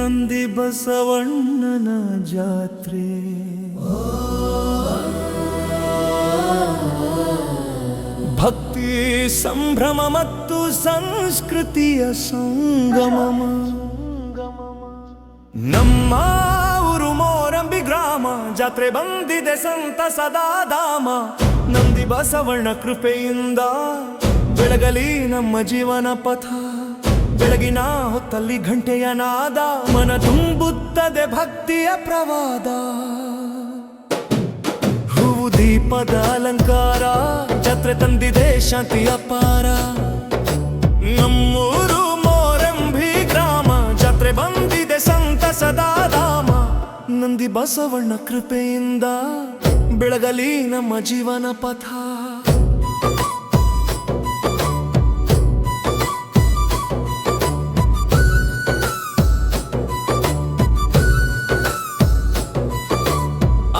ನಂದಿ ಬಸವಣ್ಣನ ಜಾತ್ರೆ. ಭಕ್ತಿ ಸಂಭ್ರಮ ಮತ್ತು ಸಂಸ್ಕೃತಿಯ ಸಂಗಮ. ನಮ್ಮ ಊರು ಮೋರಂಬಿ ಗ್ರಾಮ, ಜಾತ್ರೆ ಬಂದಿದೆ ಸಂತಸದ ಧಾಮ. ನಂದಿ ಬಸವಣ್ಣ ಕೃಪೆಯಿಂದ ಬೆಳಗಲಿ ನಮ್ಮ ಜೀವನ ಪಥ. ಬೆಳಗಿನ ಹೊತ್ತಲ್ಲಿ ಘಂಟೆಯ ನಾದ, ಮನ ತುಂಬುತ್ತದೆ ಭಕ್ತಿಯ ಪ್ರವಾದ. ಹೂವು ದೀಪದ ಅಲಂಕಾರ, ಜಾತ್ರೆ ತಂದಿದೆ ಶಾಂತಿ ಅಪಾರ. ನಮ್ಮೂರು ಮೋರಂಬಿ ಗ್ರಾಮ, ಜಾತ್ರೆ ಬಂದಿದೆ ಸಂತಸದ ಧಾಮ. ನಂದಿ ಬಸವಣ್ಣ ಕೃಪೆಯಿಂದ ಬೆಳಗಲಿ ನಮ್ಮ ಜೀವನ ಪಥ.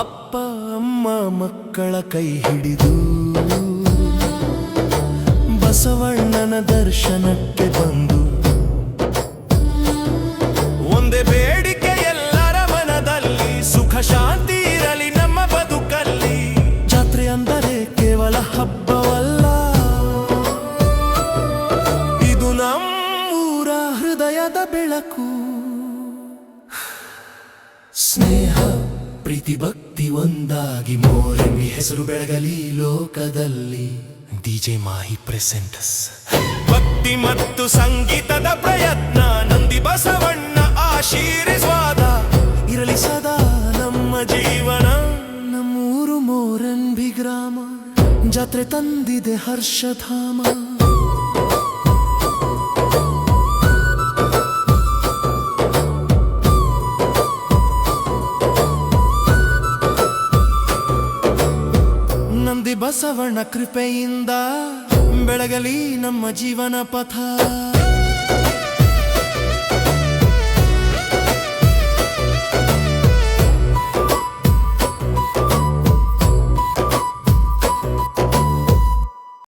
ಅಪ್ಪ ಅಮ್ಮ ಮಕ್ಕಳ ಕೈ ಹಿಡಿದು ಬಸವಣ್ಣನ ದರ್ಶನಕ್ಕೆ ಬಂದು, ಒಂದೇ ಬೇಡಿಕೆ ಎಲ್ಲರ ಮನದಲ್ಲಿ, ಸುಖ ಶಾಂತಿ ಇರಲಿ ನಮ್ಮ ಬದುಕಲ್ಲಿ. ಜಾತ್ರೆ ಅಂದರೆ ಕೇವಲ ಹಬ್ಬವಲ್ಲ, ಇದು ನಮ್ಮೂರ ಹೃದಯದ ಬೆಳಕು. ಸ್ನೇಹ ಪ್ರೀತಿ ಭಕ್ತಿ ಒಂದಾಗಿ ಮೋರಂಬಿ ಹೆಸರು ಬೆಳಗಲಿ ಲೋಕದಲ್ಲಿ. DJ Mahi presents. ಭಕ್ತಿ ಮತ್ತು ಸಂಗೀತದ ಪ್ರಯತ್ನ, ನಂದಿ ಬಸವಣ್ಣ ಆಶೀರ್ವಾದ ಇರಲಿ ಸದಾ ನಮ್ಮ ಜೀವನ. ನಮ್ಮೂರು ಮೋರಂಬಿ ಗ್ರಾಮ, ಜಾತ್ರೆ ತಂದಿದೆ ಹರ್ಷಧಾಮ. ನಂದಿ ಬಸವಣ್ಣ ಕೃಪೆಯಿಂದ ಬೆಳಗಲಿ ನಮ್ಮ ಜೀವನ ಪಥ.